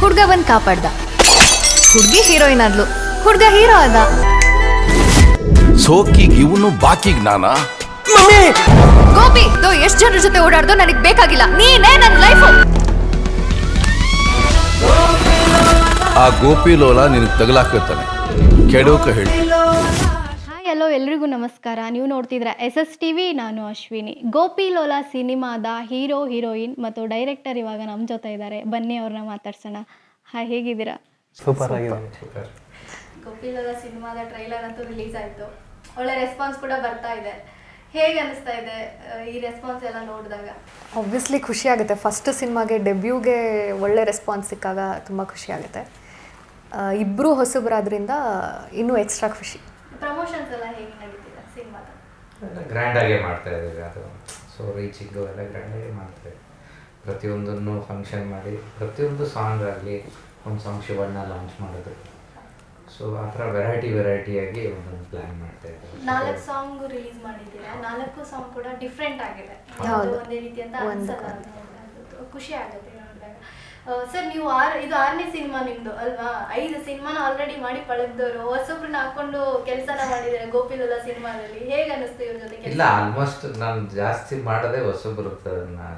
ಹುಡ್ಗ ಬಂದ್ ಕಾಪಾಡ್ದ, ಹುಡ್ಗಿ ಹೀರೋಯಿನ್ ಆದ್ಲು, ಹುಡ್ಗ ಹೀರೋ ಆದ. ಸೋಕಿಗ್ ಇವನು ಬಾಕಿಗ್ ನಾನಾ? ಗೋಪಿ ಎಷ್ಟ್ ಜನರ ಜೊತೆ ಓಡಾಡ್ದೋ ನನಗ್ ಬೇಕಾಗಿಲ್ಲ, ನೀನೇ ನನ್ ಲೈಫು. ಆ ಗೋಪಿ ಲೋಲ ನಿನಗೆ ತಗಲಾಕತ್ತಾನೆ, ಕೆಡೋಕ ಹೇಳಿ. ಹಾಯ್ ಹಲೋ ಎಲ್ರಿಗೂ ನಮಸ್ಕಾರ. ನೀವು ನೋಡ್ತಿದ್ರ SSTV. ನಾನು ಅಶ್ವಿನಿ. ಗೋಪಿ ಲೋಲಾ ಸಿನಿಮಾದ ಹೀರೋ ಹೀರೋಯಿನ್ ಮತ್ತು ಡೈರೆಕ್ಟರ್ ಇವಾಗ ನಮ್ಮ ಜೊತೆ ಇದ್ದಾರೆ. ಬನ್ನಿ ಅವ್ರನ್ನ ಮಾತಾಡ್ಸೋಣ. ಹಾಯ್, ಹೇಗಿದ್ದೀರಾ? ಸೂಪರ್ ಆಗಿದೆ. ಗೋಪಿ ಲೋಲಾ ಸಿನಿಮಾದ ಟ್ರೈಲರ್ ಅಂತೂ ರಿಲೀಸ್ ಆಯಿತು, ಒಳ್ಳೆ ರೆಸ್ಪಾನ್ಸ್ ಕೂಡ ಬರ್ತಾ ಇದೆ. ಹೇಗೆ ಅನಿಸ್ತಾ ಇದೆ ಈ ರೆಸ್ಪಾನ್ಸ್ ಎಲ್ಲ ನೋಡಿದಾಗ? ಆಬ್ವಿಯಸ್ಲಿ ಖುಷಿ ಆಗುತ್ತೆ. ಫಸ್ಟ್ ಸಿನಿಮಾಗೆ ಡೆಬ್ಯೂಗೆ ಒಳ್ಳೆ ರೆಸ್ಪಾನ್ಸ್ ಸಿಕ್ಕಾಗ ತುಂಬ ಖುಷಿ ಆಗುತ್ತೆ. ಇಬ್ಬರು ಹೊಸಬರಾದ್ರಿಂದ ಇನ್ನೂ ಎಕ್ಸ್ಟ್ರಾ ಖುಷಿ. ಪ್ರಮೋಷನ್ಸ್ ಎಲ್ಲ ಹೇಗೆ ನಡೀತಿದೆ ಸಿನಿಮಾದ? ಗ್ರ್ಯಾಂಡಾಗೆ ಮಾಡ್ತಾ ಇದ್ದೀವಿ. ಅದು ಸೊ ರೀಚಿಂಗು ಎಲ್ಲ ಗ್ರ್ಯಾಂಡಾಗೆ ಮಾಡ್ತಾರೆ. ಪ್ರತಿಯೊಂದನ್ನು ಫಂಕ್ಷನ್ ಮಾಡಿ, ಪ್ರತಿಯೊಂದು ಸಾಂಗ್ ಆಗಲಿ, ಒಂದು ಸಾಂಗ್ ಶಿವಣ್ಣ ಲಾಂಚ್ ಮಾಡಿದ್ರು. ಸೊ ಆ ಥರ ವೆರೈಟಿಯಾಗಿ ಒಂದೊಂದು ಪ್ಲ್ಯಾನ್ ಮಾಡ್ತಾ ಇದ್ದಾರೆ. 4 ಸಾಂಗ್ ರಿಲೀಸ್ ಮಾಡಿದ್ದೀರಾ. 4 ಸಾಂಗ್ ಕೂಡ ಡಿಫ್ರೆಂಟ್ ಆಗಿದೆ, ಒಂದೇ ರೀತಿ ಅಂತ ಅನ್ಸಲ್ಲ. ಖುಷಿ ಆಗುತ್ತೆ ನೋಡಿದಾಗ. ಸರ್, ನೀವು ಇದು 6ನೇ ಸಿನಿಮಾ ನಿಮ್ದು ಅಲ್ವಾ? 5 ಸಿನಿಮಾನ ಆಲ್ರೆಡಿ ಮಾಡಿ ಪಳಗ್ದವರು, ಹೊಸೊಬ್ರನ್ನ ಹಾಕೊಂಡು ಕೆಲಸನ ಮಾಡಿದ್ದಾರೆ ಗೋಪಿ ಲೋಲಾ ಸಿನಿಮಾದಲ್ಲಿ. ಹೇಗೆ ಅನಿಸ್ತು ಇವ್ರ ಜೊತೆ? ಇಲ್ಲ, ಆಲ್ಮೋಸ್ಟ್ ನಾನು ಜಾಸ್ತಿ ಮಾಡೋದೇ ಹೊಸೊಬ್ರು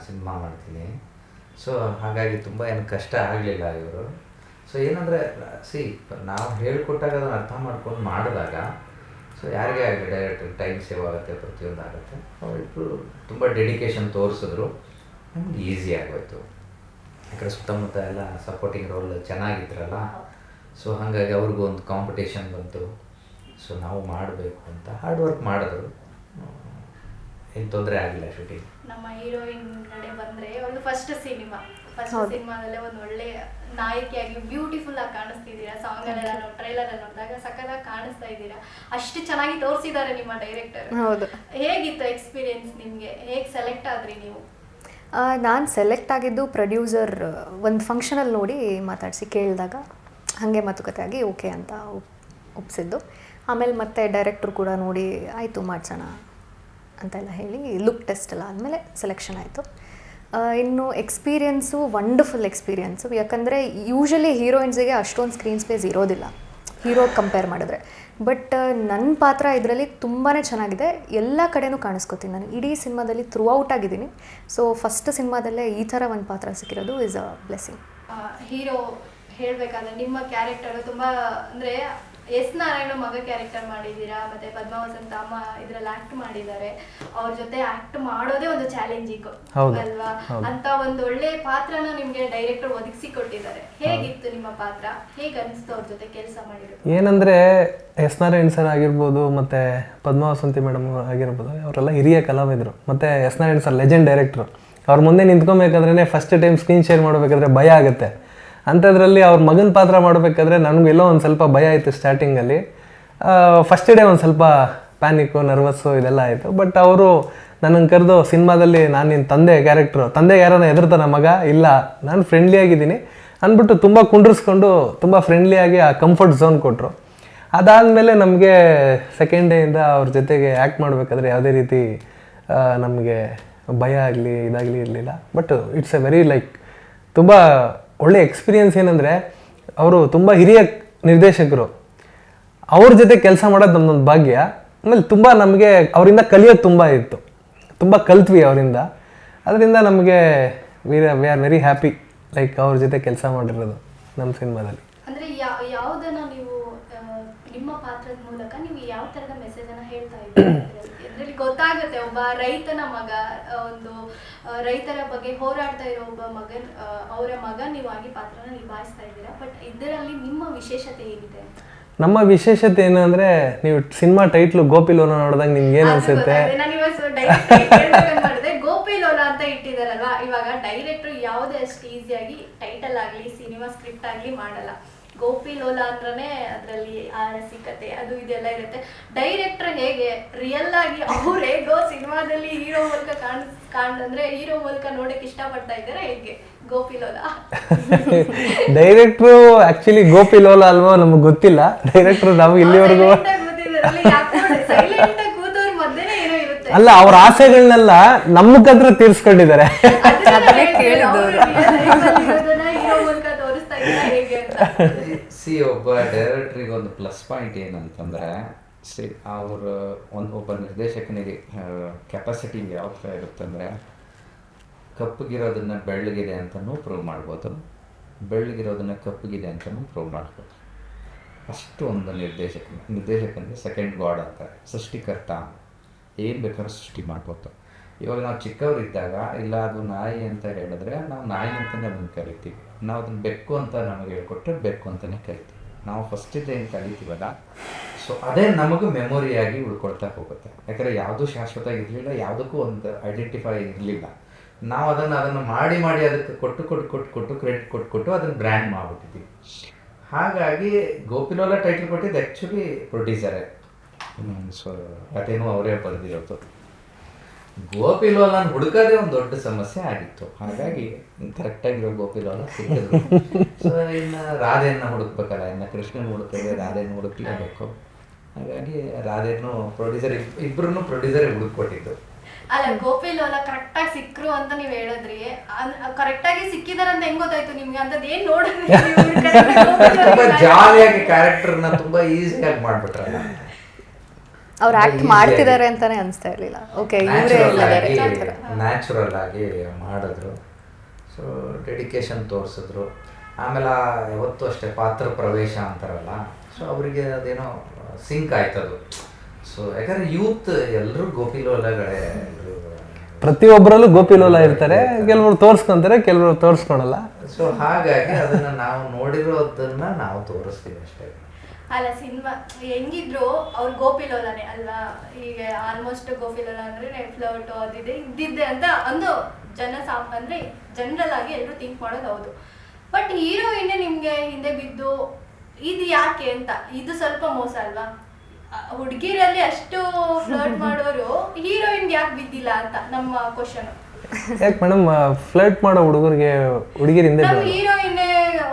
ಸಿನಿಮಾ ಮಾಡ್ತೀನಿ. ಸೊ ಹಾಗಾಗಿ ತುಂಬ ಏನು ಕಷ್ಟ ಆಗಲಿಲ್ಲ ಇವರು. ಸೊ ಏನಂದರೆ ನಾವು ಹೇಳ್ಕೊಟ್ಟಾಗ ಅದನ್ನು ಅರ್ಥ ಮಾಡ್ಕೊಂಡು ಮಾಡಿದಾಗ ಸೊ ಯಾರಿಗೇ ಆಗಲಿ ಡೈರೆಕ್ಟ್ ಟೈಮ್ ಸೇವ್ ಆಗುತ್ತೆ, ಪ್ರತಿಯೊಂದು ಆಗುತ್ತೆ. ಅವರಿಬ್ಬರು ತುಂಬ ಡೆಡಿಕೇಶನ್ ತೋರಿಸಿದ್ರು, ನಮ್ಗೆ ಈಸಿ ಆಗೋಯ್ತು. ಯಾಕಂದರೆ ಸುತ್ತಮುತ್ತ ಎಲ್ಲ ಸಪೋರ್ಟಿಂಗ್ ರೋಲ್ ಚೆನ್ನಾಗಿದ್ರಲ್ಲ. ಸೊ ಹಾಗಾಗಿ ಅವ್ರಿಗೂ ಒಂದು ಕಾಂಪಿಟೇಷನ್ ಬಂತು. ಸೊ ನಾವು ಮಾಡಬೇಕು ಅಂತ ಹಾರ್ಡ್ ವರ್ಕ್ ಮಾಡಿದ್ರು, ಏನು ತೊಂದರೆ ಆಗಿಲ್ಲ ಶೂಟಿಂಗ್. ನಮ್ಮ ಹೀರೋಯಿನ್ ಕಡೆ ಬಂದರೆ ಒಂದು ಫಸ್ಟ್ ಸಿನಿಮಾದಲ್ಲೇ ಒಂದು ಒಳ್ಳೆ ನಾಯಕಿಯಾಗಿ ಬ್ಯೂಟಿಫುಲ್ ಆಗಿ ಕಾಣಿಸ್ತಿದ್ದೀರಾ. ಸಾಂಗ್ ಅಲ್ಲೆಲ್ಲ ಟ್ರೈಲರ್ ಅಲ್ಲಿ ನೋಡಿದಾಗ ಸಖತ್ತಾಗಿ ಕಾಣಿಸ್ತಾ ಇದ್ದೀರಾ. ಅಷ್ಟು ಚೆನ್ನಾಗಿ ತೋರಿಸಿದ್ದಾರೆ ನಿಮ್ಮ ಡೈರೆಕ್ಟರ್. ಹೌದು. ಹೇಗಿತ್ತು ಎಕ್ಸ್ಪೀರಿಯನ್ಸ್ ನಿಮಗೆ? ಹೇಗೆ ಸೆಲೆಕ್ಟ್ ಆದ್ರಿ ನೀವು? ನಾನು ಸೆಲೆಕ್ಟ್ ಆಗಿದ್ದು ಪ್ರೊಡ್ಯೂಸರ್ ಒಂದು ಫಂಕ್ಷನಲ್ಲಿ ನೋಡಿ ಮಾತಾಡಿಸಿ ಕೇಳಿದಾಗ ಹಾಗೆ ಮಾತುಕತೆ ಆಗಿ ಓಕೆ ಅಂತ ಒಪ್ಪಿಸಿದ್ದು. ಆಮೇಲೆ ಮತ್ತೆ ಡೈರೆಕ್ಟ್ರು ಕೂಡ ನೋಡಿ ಆಯಿತು ಮಾಡಿಸೋಣ ಅಂತೆಲ್ಲ ಹೇಳಿ ಲುಕ್ ಟೆಸ್ಟ್ ಎಲ್ಲ ಆದಮೇಲೆ ಸೆಲೆಕ್ಷನ್ ಆಯಿತು. ಇನ್ನು ಎಕ್ಸ್ಪೀರಿಯೆನ್ಸು ವಂಡರ್ಫುಲ್ ಎಕ್ಸ್ಪೀರಿಯೆನ್ಸು. ಯಾಕಂದರೆ ಯೂಶಲಿ ಹೀರೋಯಿನ್ಸಿಗೆ ಅಷ್ಟೊಂದು ಸ್ಕ್ರೀನ್ ಸ್ಪೇಸ್ ಇರೋದಿಲ್ಲ ಹೀರೋಗೆ ಕಂಪೇರ್ ಮಾಡಿದ್ರೆ. ಬಟ್ ನನ್ನ ಪಾತ್ರ ಇದರಲ್ಲಿ ತುಂಬಾ ಚೆನ್ನಾಗಿದೆ. ಎಲ್ಲ ಕಡೆನೂ ಕಾಣಿಸ್ಕೊತೀನಿ ನಾನು. ಇಡೀ ಸಿನಿಮಾದಲ್ಲಿ ಥ್ರೂ ಔಟ್ ಆಗಿದ್ದೀನಿ. ಸೊ ಫಸ್ಟ್ ಸಿನಿಮಾದಲ್ಲೇ ಈ ಥರ ಒಂದು ಪಾತ್ರ ಸಿಕ್ಕಿರೋದು ಇಸ್ ಅ ಬ್ಲೆಸ್ಸಿಂಗ್. ಹೀರೋ ಹೇಳಬೇಕಾದ್ರೆ ನಿಮ್ಮ ಕ್ಯಾರೆಕ್ಟರು ತುಂಬ ಅಂದರೆ ಎಸ್ ನಾರಾಯಣ ಮಗ ಕ್ಯಾರೆಕ್ಟರ್ ಮಾಡಿದ್ದೀರಾ, ಮತ್ತು ಪದ್ಮಾವಸಂತ ಅಮ್ಮ ಇದರಲ್ಲಿ ಆ್ಯಕ್ಟ್ ಮಾಡಿದ್ದಾರೆ. ಅವ್ರ ಜೊತೆ ಆ್ಯಕ್ಟ್ ಮಾಡೋದೇ ಒಂದು ಚಾಲೆಂಜಿಂಗ್ ಅಲ್ವಾ? ಅಂತ ಒಂದು ಒಳ್ಳೆ ಪಾತ್ರನ ನಿಮಗೆ ಡೈರೆಕ್ಟರ್ ಒದಗಿಸಿ ಕೊಟ್ಟಿದ್ದಾರೆ. ಹೇಗಿತ್ತು ನಿಮ್ಮ ಪಾತ್ರ? ಹೇಗೆ ಅನಿಸ್ತು ಅವ್ರ ಜೊತೆ ಕೆಲಸ ಮಾಡಿರೋದು? ಏನಂದರೆ ಎಸ್ ನಾರಾಯಣ್ ಸರ್ ಆಗಿರ್ಬೋದು, ಮತ್ತು ಪದ್ಮಾವಸಂತಿ ಮೇಡಮ್ ಆಗಿರ್ಬೋದು, ಅವರೆಲ್ಲ ಹಿರಿಯ ಕಲಾವಿದರು. ಮತ್ತು ಎಸ್ ನಾರಾಯಣ್ ಸರ್ ಲೆಜೆಂಡ್ ಡೈರೆಕ್ಟ್ರು. ಅವ್ರ ಮುಂದೆ ನಿಂತ್ಕೊಬೇಕಾದ್ರೆ ಫಸ್ಟ್ ಟೈಮ್ ಸ್ಕ್ರೀನ್ ಶೇರ್ ಮಾಡಬೇಕಾದ್ರೆ ಭಯ ಆಗುತ್ತೆ. ಅಂಥದ್ರಲ್ಲಿ ಅವ್ರ ಮಗನ ಪಾತ್ರ ಮಾಡಬೇಕಾದ್ರೆ ನನಗೆಲ್ಲೋ ಒಂದು ಸ್ವಲ್ಪ ಭಯ ಆಯಿತು ಸ್ಟಾರ್ಟಿಂಗಲ್ಲಿ. ಫಸ್ಟ್ ಡೇ ಒಂದು ಸ್ವಲ್ಪ ಪ್ಯಾನಿಕ್ಕು, ನರ್ವಸ್ಸು ಇದೆಲ್ಲ ಆಯಿತು. ಬಟ್ ಅವರು ನನ್ನನ್ನು ಕರೆದು ಸಿನಿಮಾದಲ್ಲಿ ನಾನು ನಿನ್ನ ತಂದೆ ಕ್ಯಾರೆಕ್ಟ್ರು, ತಂದೆ ಯಾರನ್ನ ಹೆದರ್ತಾನ ಮಗ? ಇಲ್ಲ, ನಾನು ಫ್ರೆಂಡ್ಲಿ ಆಗಿದ್ದೀನಿ ಅಂದ್ಬಿಟ್ಟು ತುಂಬ ಕುಂಡ್ರಿಸ್ಕೊಂಡು ತುಂಬ ಫ್ರೆಂಡ್ಲಿಯಾಗಿ ಆ ಕಂಫರ್ಟ್ ಝೋನ್ ಕೊಟ್ಟರು. ಅದಾದಮೇಲೆ ನಮಗೆ ಸೆಕೆಂಡ್ ಡೇಯಿಂದ ಅವ್ರ ಜೊತೆಗೆ ಆ್ಯಕ್ಟ್ ಮಾಡಬೇಕಾದ್ರೆ ಯಾವುದೇ ರೀತಿ ನಮಗೆ ಭಯ ಆಗಲಿ ಇದಾಗಲಿ ಇರಲಿಲ್ಲ. ಬಟ್ ಇಟ್ಸ್ ಎ ವೆರಿ ತುಂಬ ಒಳ್ಳೆ ಎಕ್ಸ್ಪೀರಿಯೆನ್ಸ್. ಏನಂದರೆ ಅವರು ತುಂಬ ಹಿರಿಯ ನಿರ್ದೇಶಕರು, ಅವ್ರ ಜೊತೆ ಕೆಲಸ ಮಾಡೋದು ನಮ್ಮದೊಂದು ಭಾಗ್ಯ. ಆಮೇಲೆ ತುಂಬ ನಮಗೆ ಅವರಿಂದ ಕಲಿಯೋದು ತುಂಬ ಇತ್ತು, ತುಂಬ ಕಲ್ತ್ವಿ ಅವರಿಂದ. ಅದರಿಂದ ನಮಗೆ ವಿ ಆರ್ ವೆರಿ ಹ್ಯಾಪಿ ಅವ್ರ ಜೊತೆ ಕೆಲಸ ಮಾಡಿರೋದು ನಮ್ಮ ಸಿನಿಮಾದಲ್ಲಿ. ಅಂದರೆ ಯಾವುದನ್ನು ನೀವು ನಿಮ್ಮ ಪಾತ್ರದ ಮೂಲಕ ನೀವು ಯಾವ ಥರದ ಮೆಸೇಜನ್ನು ಹೇಳ್ತಾ ಇದ್ದೀರಿ? ಇದರಲ್ಲಿ ಗೊತ್ತಾಗುತ್ತೆ ಒಬ್ಬ ರೈತನ ಮಗ, ಒಂದು ರೈತರ ಬಗ್ಗೆ ಹೋರಾಡ್ತಾ ಇರೋ ಒಬ್ಬ ಅವರ ಮಗ ನೀವು ಆಗಿ ಪಾತ್ರನ ನಿಭಾಯಿಸ್ತಾ ಇದ್ದೀರಾ. ಬಟ್ ಇದರಲ್ಲಿ ನಿಮ್ಮ ವಿಶೇಷತೆ ಏನಿದೆ? ನಮ್ಮ ವಿಶೇಷತೆ ಏನು ಅಂದರೆ, ನೀವು ಸಿನಿಮಾ ಟೈಟ್ಲು ಗೋಪಿ ಲೋಲಾ ನೋಡಿದಾಗ ನಿಮ್ಗೆ ಏನು ಅನಿಸುತ್ತೆ? ಗೋಪಿ ಲೋಲಾ ಅಂತ ಇಟ್ಟಿದಾರಲ್ವಾ, ಇವಾಗ ಡೈರೆಕ್ಟ್ರು ಯಾವುದೇ ಅಷ್ಟು ಈಸಿಯಾಗಿ ಟೈಟಲ್ ಆಗಲಿ ಸಿನಿಮಾ ಸ್ಕ್ರಿಪ್ಟ್ ಆಗಲಿ ಮಾಡಲ್ಲ. ಗೋಪಿ ಲೋಲಾ ಅಂದ್ರೆ ಅದರಲ್ಲಿ ಆ ರಸಿಕತೆ ಅದು ಇದೆಲ್ಲ ಇರುತ್ತೆ. ಡೈರೆಕ್ಟರ್ ಹೇಗೆ ರಿಯಲ್ ಆಗಿ ಅವ್ರು ಹೇಗೋ ಸಿನಿಮಾದಲ್ಲಿ ಹೀರೋ ಮೂಲಕ ಅಂದ್ರೆ ಹೀರೋ ಮೂಲಕ ನೋಡಕ್ ಇಷ್ಟಪಡ್ತಾ ಇದ್ದಾರೆ, ಹೇಗೆ ಗೋಪಿ ಲೋಲಾ? ಡೈರೆಕ್ಟ್ರು ಆಕ್ಚುಲಿ ಗೋಪಿ ಲೋಲಾ ಅಲ್ವಾ ನಮಗೆ ಗೊತ್ತಿಲ್ಲ. ಡೈರೆಕ್ಟ್ರು ನಾವು ಇಲ್ಲಿವರೆಗೂ ಅಲ್ಲ, ಅವ್ರ ಆಸೆಗಳನ್ನೆಲ್ಲ ನಮ್ಮ ಹತ್ರ ತೀರ್ಸ್ಕೊಂಡಿದ್ದಾರೆ. ಮಾಡಿಸ್ತಾ ಇದ್ದೀರಾ ಹೇಗೆ ಅಂತ. ಒಬ್ಬ ಡೈರೆಕ್ಟ್ರಿಗೆ ಒಂದು ಪ್ಲಸ್ ಪಾಯಿಂಟ್ ಏನಂತಂದರೆ ಅವರು ಒಬ್ಬ ನಿರ್ದೇಶಕನಿಗೆ ಕೆಪಾಸಿಟಿ ಯಾವ ಥರ ಇರುತ್ತೆ ಅಂದರೆ ಕಪ್ಪಗಿರೋದನ್ನು ಬೆಳ್ಳಗಿದೆ ಅಂತಲೂ ಪ್ರೂವ್ ಮಾಡ್ಬೋದು, ಬೆಳ್ಳಗಿರೋದನ್ನು ಕಪ್ಪಗಿದೆ ಅಂತಲೂ ಪ್ರೂವ್ ಮಾಡ್ಬೋದು. ಅಷ್ಟು ಒಂದು ನಿರ್ದೇಶಕನಿಗೆ ಸೆಕೆಂಡ್ ಗಾಡ್ ಅಂತಾರೆ, ಸೃಷ್ಟಿಕರ್ತ. ಏನು ಬೇಕಾದ್ರೂ ಸೃಷ್ಟಿ ಮಾಡ್ಬೋದು. ಇವಾಗ ನಾವು ಚಿಕ್ಕವರಿದ್ದಾಗ ಇಲ್ಲ ಅದು ನಾಯಿ ಅಂತ ಹೇಳಿದ್ರೆ ನಾವು ನಾಯಿ ಅಂತಲೇ ಅದನ್ನು ಕರಿತೀವಿ, ನಾವು ಅದನ್ನು ಬೆಕ್ಕು ಅಂತ ನಮಗೆ ಹೇಳ್ಕೊಟ್ರೆ ಬೆಕ್ಕು ಅಂತಲೇ ಕರಿತೀವಿ. ನಾವು ಫಸ್ಟಿಂದ ಏನು ಕಲಿತೀವಲ್ಲ, ಸೊ ಅದೇ ನಮಗೆ ಮೆಮೊರಿಯಾಗಿ ಉಳ್ಕೊಳ್ತಾ ಹೋಗುತ್ತೆ. ಯಾಕಂದರೆ ಯಾವುದೂ ಶಾಶ್ವತ ಇರಲಿಲ್ಲ, ಯಾವುದಕ್ಕೂ ಒಂದು ಐಡೆಂಟಿಫೈ ಇರಲಿಲ್ಲ. ನಾವು ಅದನ್ನು ಮಾಡಿ ಅದಕ್ಕೆ ಕೊಟ್ಟು ಕ್ರೆಡಿಟ್ ಕೊಟ್ಟು ಅದನ್ನು ಬ್ರ್ಯಾಂಡ್ ಮಾಡಿಬಿಟ್ಟಿದ್ವಿ. ಹಾಗಾಗಿ ಗೋಪಿಲೋಲ ಟೈಟಲ್ ಕೊಟ್ಟಿದ್ದು ಆ್ಯಕ್ಚುಲಿ ಪ್ರೊಡ್ಯೂಸರೇ. ಸೊ ಕಥೆನೂ ಅವರೇ ಬರೆದಿರೋದು. ಗೋಪಿಲೋಲನ ಹುಡುಕೋದೇ ಒಂದು ದೊಡ್ಡ ಸಮಸ್ಯೆ ಆಗಿತ್ತು. ಹಾಗಾಗಿ ಕರೆಕ್ಟಾಗಿರೋ ಗೋಪಿಲೋಲ ಸಿಕ್ಕಿದ್ರು. ಸೊ ಇನ್ನು ರಾಧೆಯನ್ನು ಹುಡುಕ್ಬೇಕಲ್ಲ, ಇನ್ನು ಕೃಷ್ಣನ ಹುಡುಕಿದ್ರೆ ರಾಧೆಯನ್ನು ಹುಡುಕ್ಲೇಬೇಕು. ಹಾಗಾಗಿ ರಾಧೆಯನ್ನು ಇಬ್ಬರನ್ನು ಪ್ರೊಡ್ಯೂಸರೇ ಹುಡುಕೊಟ್ಟಿದ್ದು. ಅಲ್ಲ, ಗೋಪಿಲೋಲ ಕರೆಕ್ಟಾಗಿ ಸಿಕ್ಕರು ಅಂತ ನೀವು ಹೇಳಿದ್ರಿ. ಕರೆಕ್ಟಾಗಿ ಸಿಕ್ಕಿದಾರಂತ ಹೆಂಗ್ ಗೊತ್ತಾಯ್ತು ನಿಮ್ಗೆ? ಅಂತದ್ ಏನ್ ನೋಡಿದ್ರಿ? ತುಂಬಾ ಜಾಲಿಯಾಗಿ ಕ್ಯಾರೆಕ್ಟರ್ನ ತುಂಬಾ ಈಸಿಯಾಗಿ ಮಾಡ್ಬಿಟ್ರಲ್ಲ. ಅವ್ರು ಆಕ್ಟ್ ಮಾಡ್ತಿದ್ದಾರೆ ಅಂತಾನೆ ಅನಿಸ್ತಾ ಇರಲಿಲ್ಲ. ಓಕೆ, ನ್ಯಾಚುರಲ್ ಆಗಿ ಮಾಡಿದ್ರು. ಸೊ ಡೆಡಿಕೇಶನ್ ತೋರಿಸಿದ್ರು. ಆಮೇಲೆ ಯಾವತ್ತೂ ಅಷ್ಟೇ ಪಾತ್ರ ಪ್ರವೇಶ ಅಂತಾರಲ್ಲ, ಸೊ ಅವರಿಗೆ ಅದೇನೋ ಸಿಂಕ್ ಆಯ್ತದು. ಸೊ ಯಾಕಂದ್ರೆ ಯೂತ್ ಎಲ್ಲರೂ ಗೋಪಿಲೋಲಗಳೇ, ಪ್ರತಿಯೊಬ್ಬರಲ್ಲೂ ಗೋಪಿಲೋಲ ಇರ್ತಾರೆ. ಕೆಲವರು ತೋರಿಸ್ಕೊಂತಾರೆ, ಕೆಲವರು ತೋರಿಸ್ಕೊಳಲ್ಲ. ಸೊ ಹಾಗಾಗಿ ಅದನ್ನ ನಾವು ನೋಡಿರೋದನ್ನ ನಾವು ತೋರಿಸ್ತೀವಿ ಅಷ್ಟೇ. ಅಲ್ಲ, ಸಿನಿಮಾ ಹೆಂಗಿದ್ರು ಅವ್ರು ಗೋಪಿಲೋಲನೇ ಅಲ್ವಾ? ಈಗ ಆಲ್ಮೋಸ್ಟ್ ಗೋಪಿಲೋಲ ಅಂದ್ರೆ ಫ್ಲರ್ಟ್ ಅದಿದೆ ಇದ್ದಿದ್ದೆ ಅಂತ ಒಂದು ಅಂದ್ರೆ ಜನರಲ್ ಆಗಿ ಎಲ್ಲರೂ ಥಿಂಕ್ ಮಾಡೋದು ಹೌದು. ಬಟ್ ಹೀರೋಯಿನ್ನೇ ನಿಮ್ಗೆ ಹಿಂದೆ ಬಿದ್ದು ಇದು ಯಾಕೆ ಅಂತ, ಇದು ಸ್ವಲ್ಪ ಮೋಸ ಅಲ್ವಾ? ಹುಡುಗಿರಲ್ಲಿ ಅಷ್ಟು ಫ್ಲರ್ಟ್ ಮಾಡೋರು ಹೀರೋಯಿನ್ ಯಾಕೆ ಬಿದ್ದಿಲ್ಲ ಅಂತ ನಮ್ಮ ಕ್ವಶನ್. ಯಾಕೆ ಮೇಡಮ್ ಫ್ಲರ್ಟ್ ಮಾಡೋ ಹುಡುಗಿರಿಂದ ನಮ್ಮ ಹೀರೋಯಿನ್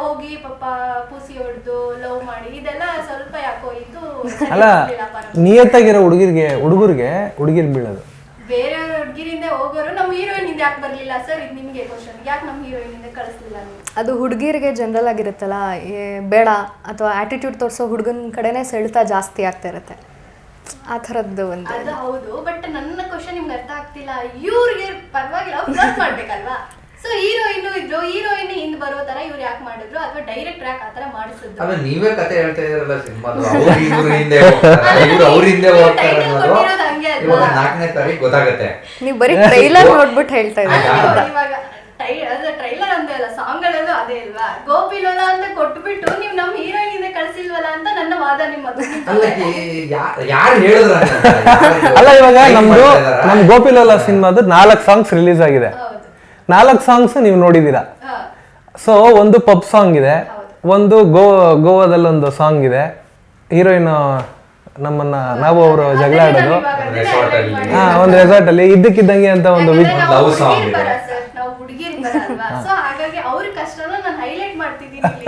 ಹೋಗಿ ಪಾಪ ಪುಸಿ ಹೊಡೆದು ಲವ್ ಮಾಡಿ ಇದೆಲ್ಲ ಸ್ವಲ್ಪ ಯಾಕೋ ಇದು ಅಲ್ಲ, ನಿಯತ್ತಾಗಿರೋ ಹುಡುಗರಿಗೆ ಹುಡುಗಿರ್ ಬೀಳೋದು. ಬೇರೆ ಹುಡುಗಿರಿಂದ ಹೋಗೋರು ನಮ್ಮ ಹೀರೋಯಿನ್ ಇಂದ ಯಾಕೆ ಬರ್ಲಿಲ್ಲ ಸರ್? ಇದು ನಿಮ್ಗೆ ಕ್ವಶನ್, ಯಾಕೆ ನಮ್ಮ ಹೀರೋಯಿನ್ ಇಂದ ಕಳಿಸ್ಲಿಲ್ಲ ನೀವು? ಅದು ಹುಡುಗಿರಿಗೆ ಜನರಲ್ ಆಗಿರುತ್ತಲ್ಲ, ಬೇಡ ಅಥವಾ ಆಟಿಟ್ಯೂಡ್ ತೋರಿಸೋ ಹುಡುಗನ ಕಡೆನೇ ಸೆಳೆತ ಜಾಸ್ತಿ ಆಗ್ತಾ ಇರುತ್ತೆ. ಆ ಥರದ್ದು ಒಂದು ಅದು ಹೌದು. ಬಟ್ ನನ್ನ ಕ್ವಶನ್ ನಿಮ್ಗೆ ಅರ್ಥ ಆಗ್ತಿಲ್ಲ. ಇವ್ರಿಗೆ ಪರವಾಗಿಲ್ಲ, ಫ್ಲರ್ಟ್ ಮಾಡ್ಬೇಕಲ್ವಾ? ಸೊ ಹೀರೋಯಿನ್ ಇದ್ರು, ಹೀರೋಯಿನ್ ಹಿಂದ್ ಬರೋ ತರ ಇವ್ರು ಯಾಕೆ ಮಾಡಿದ್ರು, ಅಥವಾ ಡೈರೆಕ್ಟ್ ಯಾಕೆ ಆತರ ಮಾಡಿಸಿದ್ರು? ಅಲ್ಲ, ನೀವೇ ಕತೆ ಹೇಳ್ತಾ ಇದ್ರಲ್ಲ ಸಿನಿಮಾದು, ಅವ್ರ ಹಿಂದೆ ಹೋಗ್ತಾರೆ ಅನ್ನೋದು ಇವಾಗ 4ನೇ ತಾರೀಕು ಗೊತ್ತಾಗುತ್ತೆ. ನೀವು ಬರೀ ಟ್ರೈಲರ್ ನೋಡ್ಬಿಟ್ಟು ಹೇಳ್ತಾ ಇದ್ದೀರಾ. ಇವಾಗ ಟ್ರೈಲರ್ ಅಂದೇ ಅಲ್ಲ, ಸಾಂಗ್ಗಳಲ್ಲೂ ಅದೇ ಅಲ್ವಾ? ಗೋಪಿಲೋಲ ಅಂತ ಕೊಟ್ಬಿಟ್ಟು ನೀವು ನಮ್ಮ ಹೀರೋಯಿನ್ ಇಂದ ಕಳ್ಸಿಲ್ವಲ್ಲ ಅಂತ ನನ್ನ ವಾದ. ನಿಮ್ಮ ಯಾರು ಹೇಳಿದ್ರ? ಅಲ್ಲ, ಇವಾಗ ನಮ್ ಗೋಪಿಲೋಲ ಸಿನಿಮಾದು 4 ಸಾಂಗ್ಸ್ ರಿಲೀಸ್ ಆಗಿದೆ. 4 ಸಾಂಗ್ಸ್ ನೀವು ನೋಡಿದೀರಾ. ಸೊ ಒಂದು ಪಬ್ ಸಾಂಗ್ ಇದೆ, ಒಂದು ಗೋವಾದಲ್ಲಿ ಒಂದು ಸಾಂಗ್ ಇದೆ. ಹೀರೋಯಿನ್ ನಮ್ಮನ್ನ ಅವರು ಜಗಳ ಆಡೋದು ಒಂದು ರೆಸಾರ್ಟ್ ಅಲ್ಲಿ ಇದ್ದಕ್ಕಿದ್ದಂಗೆ ಅಂತ ಒಂದು ಲವ್ ಸಾಂಗ್ ಇದೆ. ಸೊ ಹಾಗಾಗಿ ಅವ್ರ ಕಷ್ಟನ ನಾನು ಹೈಲೈಟ್ ಮಾಡ್ತಿದ್ದೀನಿ.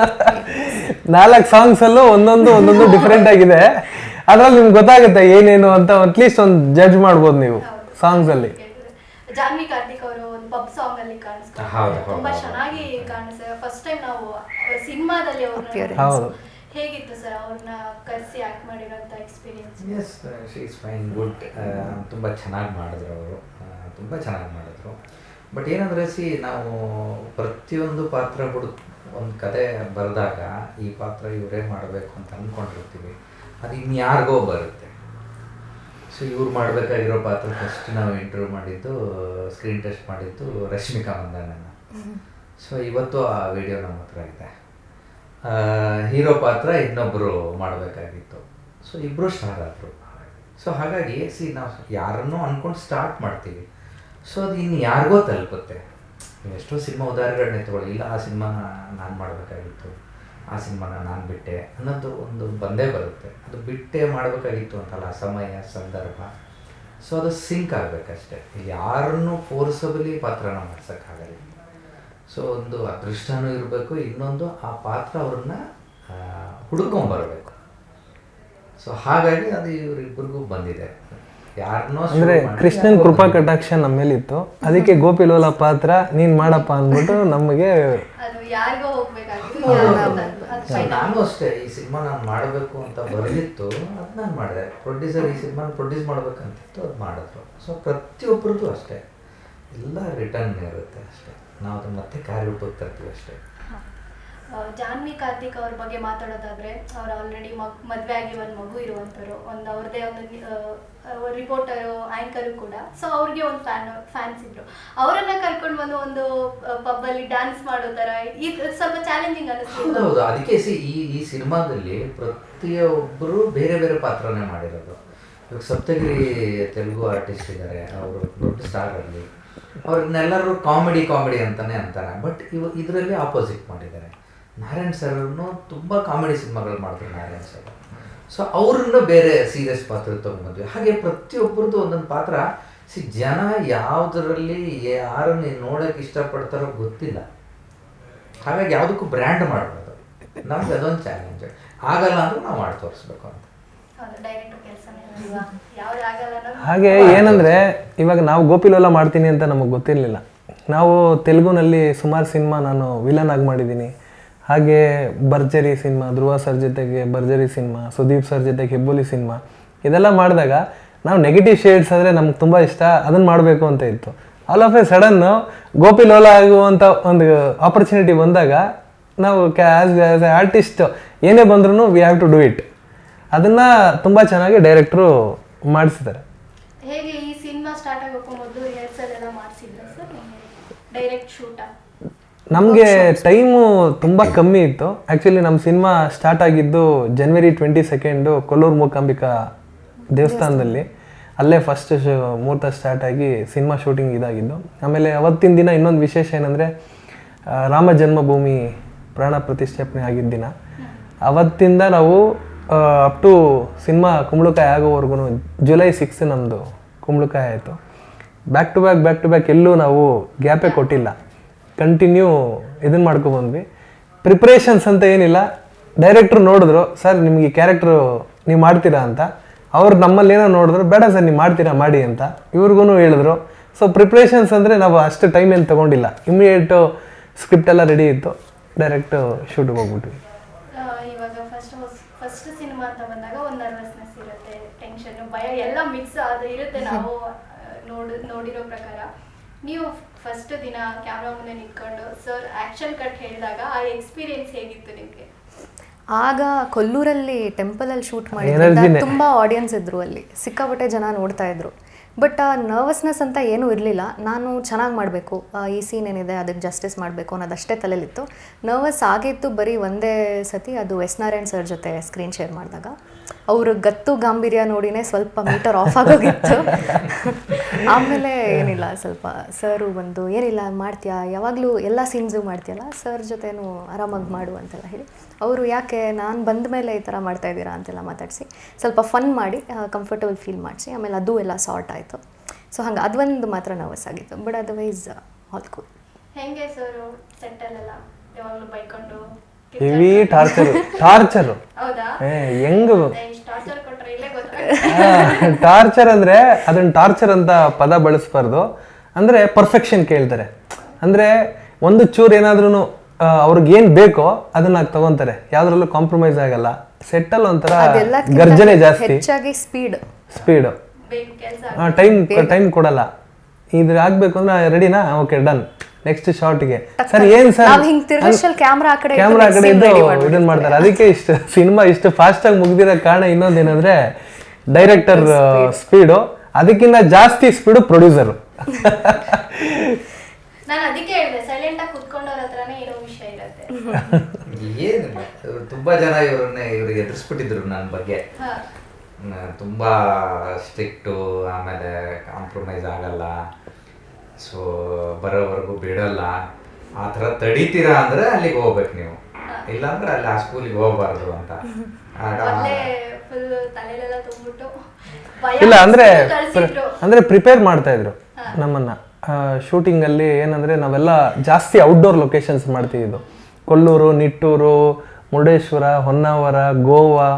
4 ಸಾಂಗ್ಸ್ ಅಲ್ಲೂ ಒಂದೊಂದು ಡಿಫ್ರೆಂಟ್ ಆಗಿದೆ. ಅದ್ರಲ್ಲಿ ನಿಮ್ಗೆ ಗೊತ್ತಾಗುತ್ತೆ ಏನೇನು ಅಂತ. ಅಟ್ಲೀಸ್ಟ್ ಒಂದು ಜಡ್ಜ್ ಮಾಡ್ಬೋದು ನೀವು ಸಾಂಗ್ಸ್ ಅಲ್ಲಿ. ಜಾನ್ವಿ ಕಾರ್ತಿಕ್ ಅವರು ಒಂದು ಪಬ್ ಸಾಂಗ್ ಅಲ್ಲಿ ಕಾಣಿಸ್ತಾರೆ, ತುಂಬಾ ಚೆನ್ನಾಗಿ ಕಾಣಿಸ್ತಾರೆ. ಫಸ್ಟ್ ಟೈಮ್ ನಾವು ಸಿನಿಮಾದಲ್ಲಿ ಅವ್ರನ್ನ ಹೇಗಿತ್ತು ಸರ್ ಅವ್ರನ್ನ ಕರೆಸಿ ಆಕ್ಟ್ ಮಾಡಿರೋಂಥ experience? Yes, she is fine, good. ತುಂಬ ಚೆನ್ನಾಗಿ ಮಾಡಿದ್ರು ಅವರು, ತುಂಬ ಚೆನ್ನಾಗಿ ಮಾಡಿದ್ರು. ಬಟ್ ಏನಂದರೆ ನಾವು ಪ್ರತಿಯೊಂದು ಪಾತ್ರ ಒಂದು ಕತೆ ಬರೆದಾಗ ಈ ಪಾತ್ರ ಇವರೇ ಮಾಡಬೇಕು ಅಂತ ಅಂದ್ಕೊಂಡಿರ್ತೀವಿ, ಅದು ಇನ್ಯಾರಿಗೋ ಬರುತ್ತೆ. ಸೊ ಇವ್ರು ಮಾಡಬೇಕಾಗಿರೋ ಪಾತ್ರ ಫಸ್ಟ್ ನಾವು ಇಂಟರ್ವ್ಯೂ ಮಾಡಿದ್ದು, ಸ್ಕ್ರೀನ್ ಟೆಸ್ಟ್ ಮಾಡಿದ್ದು ರಶ್ಮಿಕಾ ಮಂದನನ್ನ. ಸೊ ಇವತ್ತು ಆ ವಿಡಿಯೋ ನಮ್ಮ ಹತ್ರ ಇದೆ. ಹೀರೋ ಪಾತ್ರ ಇನ್ನೊಬ್ಬರು ಮಾಡಬೇಕಾಗಿತ್ತು. ಸೊ ಇಬ್ಬರು ಸ್ಟಾರ್ ಆದರು. ಸೊ ಹಾಗಾಗಿ ನಾವು ಯಾರನ್ನೂ ಅಂದ್ಕೊಂಡು ಸ್ಟಾರ್ಟ್ ಮಾಡ್ತೀವಿ. ಸೊ ಅದು ಇನ್ನು ಯಾರಿಗೋ ತಲುಪುತ್ತೆ. ಎಷ್ಟೋ ಸಿನಿಮಾ ಉದಾಹರಣೆಗಳನ್ನೇ ತಗೊಳ್ಳಿ, ಇಲ್ಲ ಆ ಸಿನಿಮಾನ ನಾನು ಮಾಡಬೇಕಾಗಿತ್ತು, ಆ ಸಿನಿಮಾನ ನಾನು ಬಿಟ್ಟೆ ಅನ್ನೋದು ಒಂದು ಬಂದೇ ಬರುತ್ತೆ. ಅದು ಬಿಟ್ಟೆ ಮಾಡಬೇಕಾಗಿತ್ತು ಅಂತಲ್ಲ, ಸಮಯ ಸಂದರ್ಭ. ಸೊ ಅದು ಸಿಂಕ್ ಆಗಬೇಕಷ್ಟೆ. ಯಾರನ್ನೂ ಫೋರ್ಸಬಲಿ ಪಾತ್ರನ ಮಾಡ್ಸೋಕ್ಕಾಗಲ್ಲ. ಸೊ ಒಂದು ಅದೃಷ್ಟನೂ ಇರಬೇಕು, ಇನ್ನೊಂದು ಆ ಪಾತ್ರ ಅವ್ರನ್ನ ಹುಡ್ಕೊಂಬರ್ಬೇಕು. ಸೊ ಹಾಗಾಗಿ ಅದು ಇವರಿಬ್ಬರಿಗೂ ಬಂದಿದೆ. ಅಂದ್ರೆ ಕೃಷ್ಣನ್ ಕೃಪಾ ಕಟಾಕ್ಷ ನಮ್ಮ ಮೇಲಿತ್ತು, ಅದಕ್ಕೆ ಗೋಪಿಲೋಲ ಪಾತ್ರ ನೀನ್ ಮಾಡಪ್ಪ ಅಂದ್ಬಿಟ್ಟು ನಮಗೆ ಅದು ಯಾರಿಗೋ ಹೋಗ್ಬೇಕಾಗಿತ್ತು. ನಾನು ಅಷ್ಟೇ ಈ ಸಿನಿಮಾ ನಾನು ಮಾಡಬೇಕು ಅಂತ ಬರಲಿತ್ತು ಅದು ನಾನು ಮಾಡಿದೆ. ಪ್ರೊಡ್ಯೂಸರ್ ಈ ಸಿನಿಮಾನ ಪ್ರೊಡ್ಯೂಸ್ ಮಾಡ್ಬೇಕಂತಿತ್ತು, ಅದು ಮಾಡಿದ್ರು. ಸೊ ಪ್ರತಿಯೊಬ್ಬರದ್ದು ಅಷ್ಟೇ, ಎಲ್ಲ ರಿಟರ್ನ್ ಇರುತ್ತೆ ಅಷ್ಟೇ, ನಾವು ಅದನ್ನ ಮತ್ತೆ ಕಾರ್ಯರೂಪಕ್ಕೆ ತರ್ತೀವಿ ಅಷ್ಟೇ. ಜಾನ್ವಿ ಕಾರ್ತಿಕ್ ಅವ್ರ ಬಗ್ಗೆ ಮಾತಾಡೋದಾದ್ರೆ, ಅವ್ರು ಆಲ್ರೆಡಿ ಮದುವೆ ಆಗಿ ಒಂದು ಮಗು ಇರುವಂಥವ್ರು, ಒಂದು ಅವ್ರದ್ದೇ ಒಂದು ರಿಪೋರ್ಟರು ಆ್ಯಂಕರು ಕೂಡ. ಸೊ ಅವ್ರಿಗೆ ಒಂದು ಫ್ಯಾನ್ಸ್ ಇದ್ರು. ಅವರನ್ನ ಕರ್ಕೊಂಡು ಬಂದು ಒಂದು ಪಬ್ಬಲ್ಲಿ ಡ್ಯಾನ್ಸ್ ಮಾಡೋ ಥರ ಇದು ಸ್ವಲ್ಪ ಚಾಲೆಂಜಿಂಗ್ ಅನ್ನಿಸ್ತು. ಹೌದು, ಅದಕ್ಕೆ ಈ ಸಿನಿಮಾದಲ್ಲಿ ಪ್ರತಿಯೊಬ್ಬರು ಬೇರೆ ಬೇರೆ ಪಾತ್ರನೇ ಮಾಡಿರೋದು. ಇವಾಗ ಸಪ್ತಗಿರಿ ತೆಲುಗು ಆರ್ಟಿಸ್ಟ್ ಇದ್ದಾರೆ, ಅವರು ದೊಡ್ಡ ಸ್ಟಾರ್ ಅಲ್ಲಿ, ಅವ್ರನ್ನೆಲ್ಲರೂ ಕಾಮಿಡಿ ಅಂತಾನೆ ಅಂತಾರೆ. ಬಟ್ ಇದರಲ್ಲಿ ಆಪೋಸಿಟ್ ಮಾಡಿದ್ದಾರೆ. ನಾರಾಯಣ್ ಸರ್ನು ತುಂಬ ಕಾಮಿಡಿ ಸಿನಿಮಾಗಳು ಮಾಡಿದ್ರು ನಾರಾಯಣ್ ಸರ್. ಸೊ ಅವ್ರನ್ನ ಬೇರೆ ಸೀರಿಯಸ್ ಪಾತ್ರ ತೊಗೊಂಡ್ಬಂದ್ವಿ. ಹಾಗೆ ಪ್ರತಿಯೊಬ್ಬರದ್ದು ಒಂದೊಂದು ಪಾತ್ರ. ಜನ ಯಾವುದರಲ್ಲಿ ಯಾರನ್ನು ನೋಡೋಕೆ ಇಷ್ಟಪಡ್ತಾರೋ ಗೊತ್ತಿಲ್ಲ, ಹಾಗಾಗಿ ಯಾವುದಕ್ಕೂ ಬ್ರ್ಯಾಂಡ್ ಮಾಡಬಾರ್ದು. ನಮ್ಗೆ ಅದೊಂದು ಚಾಲೆಂಜ್. ಆಗಲ್ಲ ಅಂದ್ರೆ ನಾವು ಮಾಡಿ ತೋರಿಸ್ಬೇಕು ಅಂತ. ಹಾಗೆ ಏನಂದರೆ ಇವಾಗ ನಾವು ಗೋಪಿಲೋಲ ಮಾಡ್ತೀನಿ ಅಂತ ನಮಗೆ ಗೊತ್ತಿರಲಿಲ್ಲ. ನಾವು ತೆಲುಗುನಲ್ಲಿ ಸುಮಾರು ಸಿನಿಮಾ ನಾನು ವಿಲನ್ ಆಗಿ ಮಾಡಿದ್ದೀನಿ. ಹಾಗೆ ಭರ್ಜರಿ ಸಿನಿಮಾ, ಧ್ರುವ ಸರ್ ಜೊತೆಗೆ ಭರ್ಜರಿ ಸಿನಿಮಾ, ಸುದೀಪ್ ಸರ್ ಜೊತೆಗೆ ಹೆಬ್ಬುಲಿ ಸಿನಿಮಾ, ಇದೆಲ್ಲ ಮಾಡಿದಾಗ ನಾವು ನೆಗೆಟಿವ್ ಶೇಡ್ಸ್ ಆದರೆ ನಮ್ಗೆ ತುಂಬ ಇಷ್ಟ, ಅದನ್ನು ಮಾಡಬೇಕು ಅಂತ ಇತ್ತು. ಆಲ್ ಆಫ್ ಎ ಸಡನ್ನು ಗೋಪಿಲೋಲ ಆಗುವಂಥ ಒಂದು ಆಪರ್ಚುನಿಟಿ ಬಂದಾಗ ನಾವು ಆ್ಯಸ್ ಎ ಆರ್ಟಿಸ್ಟ್ ಏನೇ ಬಂದ್ರೂ we have to do it. ಅದನ್ನು ತುಂಬ ಚೆನ್ನಾಗಿ ಡೈರೆಕ್ಟ್ರು ಮಾಡಿಸಿದ್ದಾರೆ. ಹೇಗೆ ಈ ಸಿನಿಮಾ ಸ್ಟಾರ್ಟ್ ಆಗೋಕ್ಕೂ ಮೊದಲು ರಿಹರ್ಸಲ್ ಎಲ್ಲ ಮಾಡಿಸಿದ್ರ ಸರ್? ಡೈರೆಕ್ಟ್ ಶೂಟಾ? ನಮಗೆ ಟೈಮು ತುಂಬ ಕಮ್ಮಿ ಇತ್ತು. ಆ್ಯಕ್ಚುಲಿ ನಮ್ಮ ಸಿನಿಮಾ ಸ್ಟಾರ್ಟ್ ಆಗಿದ್ದು January 22 ಕೊಲ್ಲೂರು ಮೂಕಾಂಬಿಕಾ ದೇವಸ್ಥಾನದಲ್ಲಿ. ಅಲ್ಲೇ ಫಸ್ಟ್ ಮುಹೂರ್ತ ಸ್ಟಾರ್ಟ್ ಆಗಿ ಸಿನಿಮಾ ಶೂಟಿಂಗ್ ಇದಾಗಿದ್ದು. ಆಮೇಲೆ ಅವತ್ತಿನ ದಿನ ಇನ್ನೊಂದು ವಿಶೇಷ ಏನಂದರೆ ರಾಮ ಜನ್ಮಭೂಮಿ ಪ್ರಾಣ ಪ್ರತಿಷ್ಠಾಪನೆ ಆಗಿದ್ದ ದಿನ. ಅವತ್ತಿಂದ ನಾವು ಅಪ್ ಟು ಸಿನಿಮಾ ಕುಂಬಳಕಾಯಿ ಆಗೋವರೆಗೂ July 6 ನಮ್ಮದು ಕುಂಬಳಕಾಯಿ ಆಯಿತು. ಬ್ಯಾಕ್ ಟು ಬ್ಯಾಕ್ ಎಲ್ಲೂ ನಾವು ಗ್ಯಾಪೇ ಕೊಟ್ಟಿಲ್ಲ, ಕಂಟಿನ್ಯೂ ಇದನ್ನು ಮಾಡ್ಕೊಬಂದ್ವಿ. ಪ್ರಿಪ್ರೇಷನ್ಸ್ ಅಂತ ಏನಿಲ್ಲ. ಡೈರೆಕ್ಟ್ರು ನೋಡಿದ್ರು, ಸರ್ ನಿಮಗೆ ಈ ಕ್ಯಾರೆಕ್ಟ್ರು ನೀವು ಮಾಡ್ತೀರಾ ಅಂತ. ಅವ್ರು ನಮ್ಮಲ್ಲೇನೋ ನೋಡಿದ್ರು, ಬೇಡ ಸರ್ ನೀವು ಮಾಡ್ತೀರಾ ಮಾಡಿ ಅಂತ ಇವ್ರಿಗೂ ಹೇಳಿದ್ರು. ಸೊ ಪ್ರಿಪ್ರೇಷನ್ಸ್ ಅಂದರೆ ನಾವು ಅಷ್ಟು ಟೈಮ್ ಏನು ತೊಗೊಂಡಿಲ್ಲ, ಇಮಿಡಿಯೇಟು ಸ್ಕ್ರಿಪ್ಟ್ ಎಲ್ಲ ರೆಡಿ ಇತ್ತು, ಡೈರೆಕ್ಟು ಶೂಟಿಗೆ ಹೋಗ್ಬಿಟ್ವಿ. ಇವಾಗ ಫಸ್ಟ್ ಸಿನಿಮಾ ಅಂತ ಬಂದಾಗ ಒಂದು ನರ್ವಸ್ನೆಸ್ ಇರುತ್ತೆ, ಟೆನ್ಷನ್, ಭಯ ಎಲ್ಲ ಮಿಕ್ಸ್ ಅದು ಇರುತ್ತೆ. ನಾವು ನೋಡಿರೋ ಪ್ರಕಾರ ನೀವು ಫಸ್ಟ್ ದಿನ ಕ್ಯಾಮ್ರಾ ಮುಂದೆ ನಿಂತ್ಕೊಂಡು ಸರ್ ಆ್ಯಕ್ಷನ್ ಕಟ್ ಹೇಳಿದಾಗ ಆ ಎಕ್ಸ್ಪೀರಿಯನ್ಸ್ ಹೇಗಿತ್ತು ನಿಮಗೆ? ಆಗ ಕೊಲ್ಲೂರಲ್ಲಿ ಟೆಂಪಲಲ್ಲಿ ಶೂಟ್ ಮಾಡಿದ್ರಿಂದ ತುಂಬ ಆಡಿಯನ್ಸ್ ಇದ್ದರು, ಅಲ್ಲಿ ಸಿಕ್ಕಾಪಟ್ಟೆ ಜನ ನೋಡ್ತಾ ಇದ್ರು. ಬಟ್ ಆ ನರ್ವಸ್ನೆಸ್ ಅಂತ ಏನೂ ಇರಲಿಲ್ಲ. ನಾನು ಚೆನ್ನಾಗಿ ಮಾಡಬೇಕು, ಈ ಸೀನ್ ಏನಿದೆ ಅದಕ್ಕೆ ಜಸ್ಟಿಸ್ ಮಾಡಬೇಕು ಅನ್ನೋದಷ್ಟೇ ತಲೆಯಲ್ಲಿತ್ತು. ನರ್ವಸ್ ಆಗಿತ್ತು ಬರೀ ಒಂದೇ ಸತಿ, ಅದು ಎಸ್ ನಾರಾಯಣ್ ಸರ್ ಜೊತೆ ಸ್ಕ್ರೀನ್ ಶೇರ್ ಮಾಡಿದಾಗ. ಅವರು ಗತ್ತು ಗಾಂಭೀರ್ಯ ನೋಡಿನೇ ಸ್ವಲ್ಪ ಮೀಟರ್ ಆಫ್ ಆಗೋಗಿತ್ತು. ಆಮೇಲೆ ಏನಿಲ್ಲ, ಸ್ವಲ್ಪ ಸರು ಬಂದು ಏನಿಲ್ಲ ಮಾಡ್ತೀಯಾ, ಯಾವಾಗಲೂ ಎಲ್ಲ ಸೀನ್ಸು ಮಾಡ್ತೀಯಲ್ಲ, ಸರ್ ಜೊತೆನೂ ಆರಾಮಾಗಿ ಮಾಡು ಅಂತೆಲ್ಲ ಹೇಳಿ, ಅವರು ಯಾಕೆ ನಾನು ಬಂದ ಮೇಲೆ ಈ ಥರ ಮಾಡ್ತಾಯಿದ್ದೀರಾ ಅಂತೆಲ್ಲ ಮಾತಾಡಿಸಿ ಸ್ವಲ್ಪ ಫನ್ ಮಾಡಿ ಕಂಫರ್ಟಬಲ್ ಫೀಲ್ ಮಾಡಿಸಿ ಆಮೇಲೆ ಅದು ಎಲ್ಲ ಸಾರ್ಟ್ ಆಯಿತು. ಸೊ ಹಂಗೆ ಅದೊಂದು ಮಾತ್ರ ನರ್ವಸ್ ಆಗಿತ್ತು. But otherwise all cool. ಹೆಂಗೆ ಸರ್ ಸೆಟ್ಟಲ್ಲೆಲ್ಲ ಯಾವಾಗಲೂ ಬೈಕೊಂಡು ಹೆವಿ ಟಾರ್ಚರು ಹೌದಾ? ಹೆಂಗ್ ಟಾರ್ಚರ್ ಕೊಟ್ರೆ ಇಲ್ಲೇ ಗೊತ್ತಾಗುತ್ತೆ. ಟಾರ್ಚರ್ ಅಂದರೆ ಅದನ್ನ ಟಾರ್ಚರ್ ಅಂತ ಪದ ಬಳಸಬಾರ್ದು. ಅಂದರೆ ಪರ್ಫೆಕ್ಷನ್ ಕೇಳ್ತಾರೆ. ಅಂದರೆ ಒಂದು ಚೂರು ಏನಾದ್ರೂ ಅವ್ರಿಗೆ ಏನು ಬೇಕೋ ಅದನ್ನ ತಗೊಂತಾರೆ, ಯಾವುದ್ರಲ್ಲೂ ಕಾಂಪ್ರಮೈಸ್ ಆಗಲ್ಲ. ಸೆಟ್ಟಲ್ಲಿ ಒಂಥರ ಗರ್ಜನೆ ಜಾಸ್ತಿ, ಹೆಚ್ಚಾಗಿ ಸ್ಪೀಡು, ಟೈಮ್ ಕೊಡಲ್ಲ. ಇದ್ರ ಆಗ್ಬೇಕು ಅಂದ್ರೆ ರೆಡಿನಾ, ಓಕೆ ಡನ್, ನೆಕ್ಸ್ಟ್ ಶಾರ್ಟ್ಗೆ ಸರ್ ಏನು ಸರ್ ಕ್ಯಾಮ್ರಾ ಆ ಕಡೆ ಇದ್ದು ಇದನ್ನ ಮಾಡ್ತಾರೆ. ಅದಕ್ಕೆ ಇಷ್ಟು ಸಿನಿಮಾ ಇಷ್ಟು ಫಾಸ್ಟಾಗಿ ಮುಗ್ದಿರೋ ಕಾರಣ ಇನ್ನೊಂದೇನಂದ್ರೆ ಡೈರೆಕ್ಟರ್ ಸ್ಪೀಡು, ಅದಕ್ಕಿಂತ ಜಾಸ್ತಿ ಸ್ಪೀಡು ಪ್ರೊಡ್ಯೂಸರು. ನಾನು ಅದಕ್ಕೆ ಹೇಳಿದೆ ಸೈಲೆಂಟ್ ಆಗಿ ಕುತ್ಕೊಂಡವ್ರ ಹತ್ರನೇ ಏನೋ ವಿಷಯ ಇರುತ್ತೆ. ಏನಿಲ್ಲ, ತುಂಬಾ ಜನ ಇವ್ರಿಗೆ ಎದುರಿಸ್ಬಿಟ್ಟಿದ್ರು ನನ್ನ ಬಗ್ಗೆ. ತುಂಬಾ ಸ್ಟ್ರಿಕ್ಟು, ಆಮೇಲೆ ಕಾಂಪ್ರಮೈಸ್ ಆಗಲ್ಲ, ಸೊ ಬರೋವರೆಗೂ ಬಿಡಲ್ಲ, ಆ ಥರ ತಡೀತೀರಾ ಅಂದರೆ ಅಲ್ಲಿಗೆ ಹೋಗ್ಬೇಕು ನೀವು, ಇಲ್ಲಾಂದ್ರೆ ಅಲ್ಲಿ ಆ ಸ್ಕೂಲಿಗೆ ಹೋಗ್ಬಾರ್ದು ಅಂತ. ಇಲ್ಲ ಅಂದರೆ ಪ್ರಿಪೇರ್ ಮಾಡ್ತಾ ಇದ್ರು ನಮ್ಮನ್ನು. ಶೂಟಿಂಗಲ್ಲಿ ಏನಂದರೆ ನಾವೆಲ್ಲ ಜಾಸ್ತಿ ಔಟ್ಡೋರ್ ಲೊಕೇಶನ್ಸ್ ಮಾಡ್ತಿದ್ದು. ಕೊಲ್ಲೂರು, ನಿಟ್ಟೂರು, ಮುರುಡೇಶ್ವರ, ಹೊನ್ನಾವರ, ಗೋವಾ,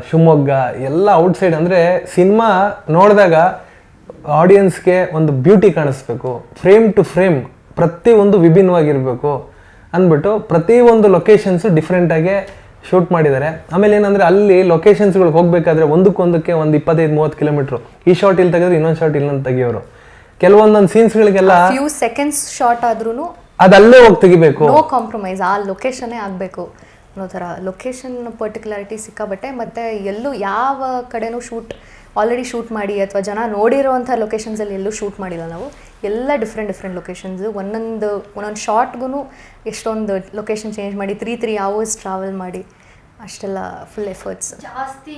ಶಿವಮೊಗ್ಗ ಎಲ್ಲ ಔಟ್ಸೈಡ್. ಅಂದರೆ ಸಿನಿಮಾ ನೋಡಿದಾಗ ಆಡಿಯನ್ಸ್ಗೆ ಒಂದು ಬ್ಯೂಟಿ ಕಾಣಿಸ್ಬೇಕು, ಫ್ರೇಮ್ ಟು ಫ್ರೇಮ್ ಪ್ರತಿಯೊಂದು ವಿಭಿನ್ನವಾಗಿರಬೇಕು ಅಂದ್ಬಿಟ್ಟು ಪ್ರತಿಯೊಂದು ಲೊಕೇಶನ್ಸು ಡಿಫ್ರೆಂಟಾಗೆ ಶೂಟ್ ಮಾಡಿದ್ದಾರೆ. ಆಮೇಲೆ ಏನಂದರೆ ಅಲ್ಲಿ ಲೊಕೇಶನ್ಸ್ಗಳಿಗೆ ಹೋಗಬೇಕಾದ್ರೆ ಒಂದಕ್ಕೊಂದಕ್ಕೆ ಒಂದು 25-30 ಕಿಲೋಮೀಟ್ರು. ಈ ಶಾರ್ಟ್ ಇಲ್ಲಿ ತೆಗೆದ್ರೆ ಇನ್ನೊಂದು ಶಾರ್ಟ್ ಇಲ್ಲೊಂದು ತೆಗಿಯೋರು. ಕೆಲವೊಂದೊಂದು ಸೀನ್ಸ್ಗಳಿಗೆಲ್ಲ ಫ್ಯೂ ಸೆಕೆಂಡ್ಸ್ ಶಾರ್ಟ್ ಆದ್ರೂ ಅದಲ್ಲೇ ಹೋಗಿ ತೆಗಿಬೇಕು. ನೋ ಕಾಂಪ್ರಮೈಸ್, ಆ ಲೊಕೇಶನ್ನೇ ಆಗಬೇಕು ಅನ್ನೋ ಥರ ಲೊಕೇಶನ್ ಪರ್ಟಿಕ್ಯುಲಾರಿಟಿ ಸಿಕ್ಕಾಬಟ್ಟೆ. ಮತ್ತು ಎಲ್ಲೂ ಯಾವ ಕಡೆನೂ ಆಲ್ರೆಡಿ ಶೂಟ್ ಮಾಡಿ ಅಥವಾ ಜನ ನೋಡಿರೋವಂಥ ಲೊಕೇಶನ್ಸಲ್ಲಿ ಎಲ್ಲೂ ಶೂಟ್ ಮಾಡಿಲ್ಲ ನಾವು. ಎಲ್ಲ ಡಿಫ್ರೆಂಟ್ ಲೊಕೇಶನ್ಸು, ಒಂದೊಂದು ಶಾರ್ಟ್ಗೂ ಎಷ್ಟೊಂದು ಲೊಕೇಶನ್ ಚೇಂಜ್ ಮಾಡಿ 3 hours ಟ್ರಾವೆಲ್ ಮಾಡಿ ಅಷ್ಟೆಲ್ಲ ಫುಲ್ ಎಫರ್ಟ್ಸ್. ಜಾಸ್ತಿ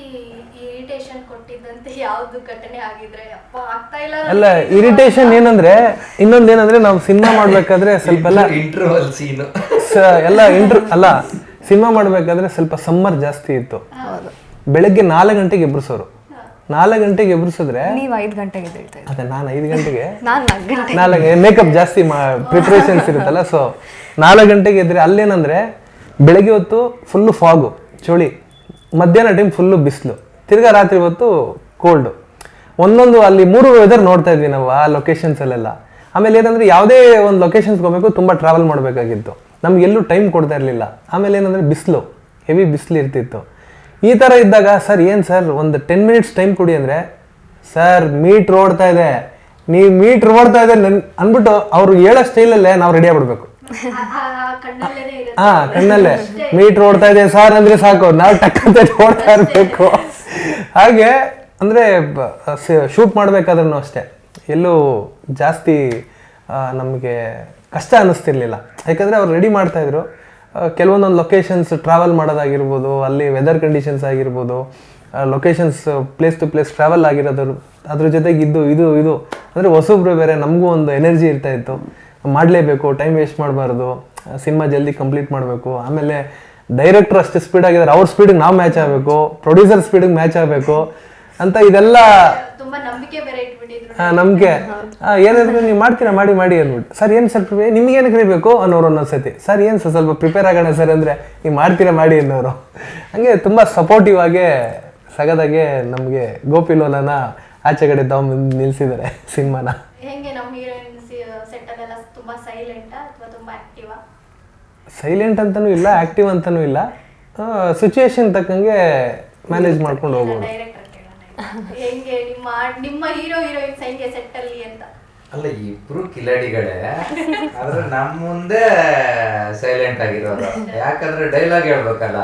ಇರಿಟೇಷನ್ ಕೊಟ್ಟಿದ್ದಂತೆ ಯಾವ್ದು ಘಟನೆ ಆಗಿದ್ರೆ ಅಪ್ಪ ಆಗ್ತಾ ಇಲ್ಲ. ಅಲ್ಲ, ಇರಿಟೇಷನ್ ಏನಂದ್ರೆ ಇನ್ನೊಂದೇನಂದ್ರೆ ನಾವು ಸಿನಿಮಾ ಮಾಡ್ಬೇಕಾದ್ರೆ ಸ್ವಲ್ಪ ಎಲ್ಲ ಇಂಟರ್ವಲ್ ಸೀನು ಎಲ್ಲ ಅಲ್ಲ, ಸಿನಿಮಾ ಮಾಡ್ಬೇಕಾದ್ರೆ ಸ್ವಲ್ಪ ಸಮ್ಮರ್ ಜಾಸ್ತಿ ಇತ್ತು. ಬೆಳಗ್ಗೆ 4 ಗಂಟೆಗೆ ಎಬ್ರಿಸೋರು. 4 ಗಂಟೆಗೆ ಎಬ್ರಿಸಿದ್ರೆ ನೀವು 5 ಗಂಟೆಗೆ ಎದ್ದೇಳ್ತಾ ಇದ್ದೀರಿ. ಅದೇ ನಾನು 5 ಗಂಟೆಗೆ, ನಾನು 4 ಗಂಟೆ, 4 ಮೇಕಪ್ ಜಾಸ್ತಿ ಪ್ರಿಪ್ರೇಷನ್ಸ್ ಇರುತ್ತಲ್ಲ. ಸೊ 4 ಗಂಟೆಗೆ ಇದ್ರೆ ಅಲ್ಲೇನಂದ್ರೆ ಬೆಳಗ್ಗೆ ಹೊತ್ತು ಫುಲ್ಲು ಫಾಗು, ಚಳಿ, ಮಧ್ಯಾಹ್ನ ಟೈಮ್ ಫುಲ್ಲು ಬಿಸಿಲು, ತಿರ್ಗಾ ರಾತ್ರಿ ಹೊತ್ತು ಕೋಲ್ಡು. ಒಂದೊಂದು ಅಲ್ಲಿ 3 ವೆದರ್ ನೋಡ್ತಾ ಇದ್ವಿ ನಾವು ಆ ಲೊಕೇಶನ್ಸಲ್ಲೆಲ್ಲ. ಆಮೇಲೆ ಏನಂದರೆ ಯಾವುದೇ ಒಂದು ಲೊಕೇಶನ್ಸ್ಗೆ ಹೋಗಬೇಕು ತುಂಬ ಟ್ರಾವೆಲ್ ಮಾಡಬೇಕಾಗಿತ್ತು, ನಮಗೆಲ್ಲೂ ಟೈಮ್ ಕೊಡ್ತಾ ಇರಲಿಲ್ಲ. ಆಮೇಲೆ ಏನಂದರೆ ಬಿಸಿಲು, ಹೆವಿ ಬಿಸಿಲು ಇರ್ತಿತ್ತು. ಈ ಥರ ಇದ್ದಾಗ ಸರ್ ಏನು ಸರ್ ಒಂದು 10 minutes ಟೈಮ್ ಕೊಡಿ ಅಂದರೆ, ಸರ್ ಮೀಟ್ರ್ ಓಡ್ತಾ ಇದೆ, ನೀವು ಮೀಟ್ರ್ ಓಡ್ತಾ ಇದೆ ಅಂದ್ಬಿಟ್ಟು ಅವರು ಹೇಳೋ ಸ್ಟೈಲಲ್ಲೇ ನಾವು ರೆಡಿ ಆಗ್ಬಿಡ್ಬೇಕು. ಕಣ್ಣಲ್ಲೇ ಮೀಟ್ರ್ ಓಡ್ತಾ ಇದೆ ಸರ್ ಅಂದರೆ ಸಾಕು, ನಾವು ಟಕ್ಕಂತ ಓಡ್ತಾ ಇರಬೇಕು. ಹಾಗೆ ಅಂದರೆ ಶೂಟ್ ಮಾಡಬೇಕಾದ್ರೂ ಅಷ್ಟೇ ಎಲ್ಲೂ ಜಾಸ್ತಿ ನಮಗೆ ಕಷ್ಟ ಅನ್ನಿಸ್ತಿರ್ಲಿಲ್ಲ. ಯಾಕಂದರೆ ಅವ್ರು ರೆಡಿ ಮಾಡ್ತಾಯಿದ್ರು. ಕೆಲವೊಂದೊಂದು ಲೊಕೇಶನ್ಸ್ ಟ್ರಾವೆಲ್ ಮಾಡೋದಾಗಿರ್ಬೋದು, ಅಲ್ಲಿ ವೆದರ್ ಕಂಡೀಷನ್ಸ್ ಆಗಿರ್ಬೋದು, locations place to place travel ಆಗಿರೋದು, ಅದ್ರ ಜೊತೆಗೆ ಇದು ಅಂದರೆ ಹೊಸಬ್ರು ಬೇರೆ, ನಮಗೂ ಒಂದು ಎನರ್ಜಿ ಇರ್ತಾಯಿತ್ತು, ಮಾಡಲೇಬೇಕು, ಟೈಮ್ ವೇಸ್ಟ್ ಮಾಡಬಾರ್ದು, ಸಿನಿಮಾ ಜಲ್ದಿ ಕಂಪ್ಲೀಟ್ ಮಾಡಬೇಕು. ಆಮೇಲೆ ಡೈರೆಕ್ಟ್ರು ಅಷ್ಟು ಸ್ಪೀಡ್ ಆಗಿದ್ದಾರೆ, ಅವ್ರ ಸ್ಪೀಡಿಗೆ ನಾವು ಮ್ಯಾಚ್ ಆಗಬೇಕು, ಪ್ರೊಡ್ಯೂಸರ್ ಸ್ಪೀಡಿಗೆ ಮ್ಯಾಚ್ ಆಗಬೇಕು ಅಂತ ಇದೆಲ್ಲ ನಂಬಿಕೆ. ಏನಾದ್ರು ನೀವು ಮಾಡ್ತೀರಾ ಮಾಡಿ ಅಂದ್ಬಿಟ್ಟು, ಸರ್ ಏನು ಸರ್ ನಿಮ್ಗೇನು ಕರಿಬೇಕು ಅನ್ನೋರು ಒಂದೊಂದ್ಸತಿ, ಸರ್ ಏನು ಸರ್ ಸ್ವಲ್ಪ ಪ್ರಿಪೇರ್ ಆಗೋಣ ಸರ್ ಅಂದರೆ, ನೀವು ಮಾಡ್ತೀರಾ ಮಾಡಿ ಅನ್ನೋರು. ಹಂಗೆ ತುಂಬ ಸಪೋರ್ಟಿವ್ ಆಗೇ ಸಗದಾಗೆ ನಮಗೆ ಗೋಪಿ ಲೋಲನ ಆಚೆ ಕಡೆ ತಗೊಂಡು ನಿಲ್ಸಿದ್ದಾರೆ ಸಿನಿಮಾನ. ಹೆಂಗೆ ನಮ್ಮ ಹೀರೋಯಿನ್ ಸೆಟ್ ಅದೆಲ್ಲ ತುಂಬಾ ಸೈಲೆಂಟಾ ಅಥವಾ ತುಂಬಾ ಆಕ್ಟಿವಾ? ಸೈಲೆಂಟ್ ಅಂತನೂ ಇಲ್ಲ, ಆಕ್ಟಿವ್ ಅಂತನೂ ಇಲ್ಲ, ಸಿಚುವೇಶನ್ ತಕ್ಕಂಗೆ ಮ್ಯಾನೇಜ್ ಮಾಡ್ಕೊಂಡು ಹೋಗ್ಬೋದು. ಹೆಂಗೆ ನಿಮ್ಮ ಹೀರೋಯಿನ್ಸ್ ಹೆಂಗೆ ಸೆಟ್ ಅಲ್ಲಿ ಅಂತ? ಅಲ್ಲ, ಇಬ್ರು ಕಿಲಾಡಿಗಳೇ, ಆದ್ರೆ ನಮ್ಮ ಮುಂದೆ ಸೈಲೆಂಟ್ ಆಗಿರೋರು. ಯಾಕಂದ್ರೆ ಡೈಲಾಗ್ ಹೇಳ್ಬೇಕಲ್ಲ,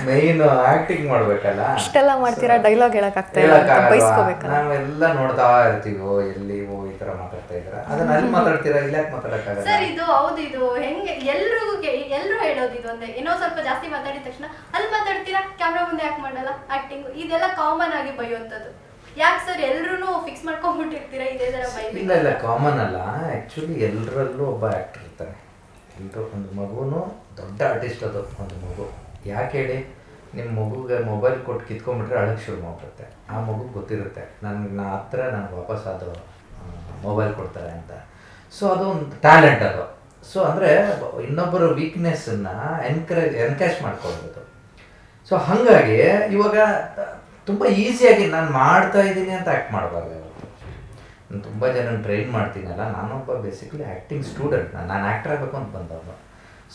ಮೈನ್ ಆಕ್ಟಿಂಗ್ ಮಾಡ್ಬೇಕಲ್ಲ. ಇಷ್ಟೆಲ್ಲ ಮಾಡ್ತೀರಾ, ಡೈಲಾಗ್ ಹೇಳಕ್ಕಾಗ್ತಾ ಬೈಸ್ಕೋಬೇಕಲ್ಲ. ನಾವೆಲ್ಲ ನೋಡ್ತಾ ಇರ್ತೀವೋ ಎಲ್ಲಿ ಈ ತರ ಮಾತಾಡ್ತಾ ಇದ್ರ, ಅದನ್ನ ಅಲ್ಲಿ ಮಾತಾಡ್ತೀರಾ, ಇಲ್ಲ ಯಾಕೆ ಮಾತಾಡಕ್ಕಾಗಲ್ಲ? ಸರ್ ಇದು ಹೌದು, ಇದು ಹೆಂಗೆ ಎಲ್ರು ಹೇಳೋದು ಇದು ಅಂದ್ರೆ, ಏನೋ ಸ್ವಲ್ಪ ಜಾಸ್ತಿ ಮಾತಾಡಿದ ತಕ್ಷಣ ಅಲ್ಲಿ ಮಾತಾಡ್ತೀರಾ, ಕ್ಯಾಮ್ರಾ ಮುಂದೆ ಯಾಕೆ ಮಾಡಲ್ಲ ಆಕ್ಟಿಂಗ್, ಇದೆಲ್ಲ ಕಾಮನ್ ಆಗಿ ಬೈಯುವಂಥದ್ದು. ಯಾಕೆ ಸರ್ ಎಲ್ರು ಫಿಕ್ಸ್ ಮಾಡ್ಕೊಂಡ್ಬಿಟ್ಟಿರ್ತೀರಾ ಇದೇ ತರ ಬೈಲಿ? ಇಲ್ಲ ಕಾಮನ್ ಅಲ್ಲ, ಆಕ್ಚುಲಿ ಎಲ್ಲರಲ್ಲೂ ಒಬ್ಬ ಆಕ್ಟರ್ ಇರ್ತಾನೆ. ಎಲ್ಲರೂ ಒಂದು ಮಗುನು ದೊಡ್ಡ ಆರ್ಟಿಸ್ಟ್ ಅದು ಒಂದು ಮಗು. ಯಾಕೆ ಹೇಳಿ, ನಿಮ್ಮ ಮಗುಗೆ ಮೊಬೈಲ್ ಕೊಟ್ಟು ಕಿತ್ಕೊಂಡ್ಬಿಟ್ರೆ ಅಳಕ್ಕೆ ಶುರು ಮಾಡ್ಬಿಡುತ್ತೆ. ಆ ಮಗು ಗೊತ್ತಿರುತ್ತೆ ನಾ ಹತ್ರ ನನಗೆ ವಾಪಸ್ ಅದು ಮೊಬೈಲ್ ಕೊಡ್ತಾರೆ ಅಂತ. ಸೊ ಅದು ಒಂದು ಟ್ಯಾಲೆಂಟ್ ಅದು. ಸೊ ಅಂದರೆ ಇನ್ನೊಬ್ಬರ ವೀಕ್ನೆಸ್ಸನ್ನು ಎನ್ಕ್ಯಾಶ್ ಮಾಡ್ಕೊಳ್ಬೋದು. ಸೊ ಹಾಗಾಗಿ ಇವಾಗ ತುಂಬ ಈಸಿಯಾಗಿ ನಾನು ಮಾಡ್ತಾ ಇದ್ದೀನಿ ಅಂತ ಆ್ಯಕ್ಟ್ ಮಾಡಬಾರ್ದು. ನಾನು ತುಂಬ ಜನ ಟ್ರೈನ್ ಮಾಡ್ತೀನಲ್ಲ, ನಾನೊಬ್ಬ ಬೇಸಿಕಲಿ ಆ್ಯಕ್ಟಿಂಗ್ ಸ್ಟೂಡೆಂಟ್, ನಾನು ಆ್ಯಕ್ಟರ್ ಆಗಬೇಕು ಅಂತ ಬಂದವನು.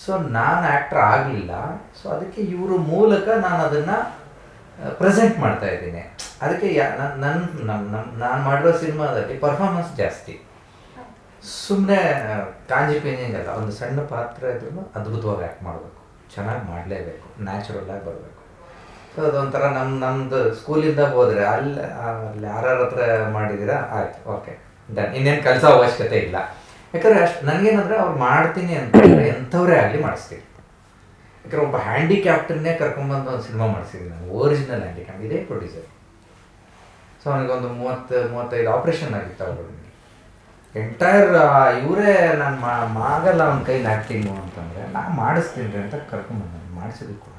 ಸೊ ನಾನು ಆ್ಯಕ್ಟರ್ ಆಗಲಿಲ್ಲ, ಸೊ ಅದಕ್ಕೆ ಇವರು ಮೂಲಕ ನಾನು ಅದನ್ನು ಪ್ರೆಸೆಂಟ್ ಮಾಡ್ತಾ ಇದ್ದೀನಿ. ಅದಕ್ಕೆ ನಾನು ಮಾಡಿರೋ ಸಿನಿಮಾದಲ್ಲಿ ಪರ್ಫಾರ್ಮೆನ್ಸ್ ಜಾಸ್ತಿ, ಸುಮ್ಮನೆ ಕಾಂಜಿ ಪಿಂಜಿಂಗ್ ಅಲ್ಲ. ಒಂದು ಸಣ್ಣ ಪಾತ್ರ ಇದ್ರೂ ಅದ್ಭುತವಾಗಿ ಆ್ಯಕ್ಟ್ ಮಾಡಬೇಕು, ಚೆನ್ನಾಗಿ ಮಾಡಲೇಬೇಕು, ನ್ಯಾಚುರಲ್ ಆಗಿ ಬರಬೇಕು. ಸೊ ಅದೊಂಥರ ನಮ್ಮದು ಸ್ಕೂಲಿಂದ ಹೋದರೆ ಅಲ್ಲಿ ಯಾರ್ಯಾರ ಹತ್ರ ಮಾಡಿದ್ದೀರಾ, ಆಯ್ತು, ಓಕೆ ಡನ್, ಇನ್ನೇನು ಕಲಿಸೋ ಅವಶ್ಯಕತೆ ಇಲ್ಲ. ಯಾಕಂದರೆ ಅಷ್ಟು ನನಗೇನಂದರೆ ಅವ್ರು ಮಾಡ್ತೀನಿ ಅಂತಂದರೆ ಎಂಥವರೇ ಆಗಲಿ ಮಾಡಿಸ್ತೀವಿ. ಯಾಕಂದರೆ ಒಬ್ಬ ಹ್ಯಾಂಡಿಕ್ಯಾಪ್ಟನ್ನೇ ಕರ್ಕೊಂಡ್ಬಂದು ಒಂದು ಸಿನಿಮಾ ಮಾಡಿಸಿದ್ವಿ ನಾನು, ಒರಿಜಿನಲ್ ಹ್ಯಾಂಡಿಕ್ಯಾಪ್, ಇದೇ ಪ್ರೊಡ್ಯೂಸರ್. ಸೊ ಅವನಿಗೊಂದು 30-35 ಆಪ್ರೇಷನ್ ಆಗಿತ್ತು ಅವ್ರಿಗೆ. ಎಂಟೈರ್ ಇವರೇ ನಾನು ಆಗಲ್ಲ ಅವ್ನ ಕೈಲಿ ಆ್ಯಕ್ಟಿಂಗು ಅಂತಂದರೆ, ನಾನು ಮಾಡಿಸ್ತೀನಿ ರೀ ಅಂತ ಕರ್ಕೊಂಡ್ಬಂದು ಮಾಡಿಸಿದ್ವಿ ಕೂಡ.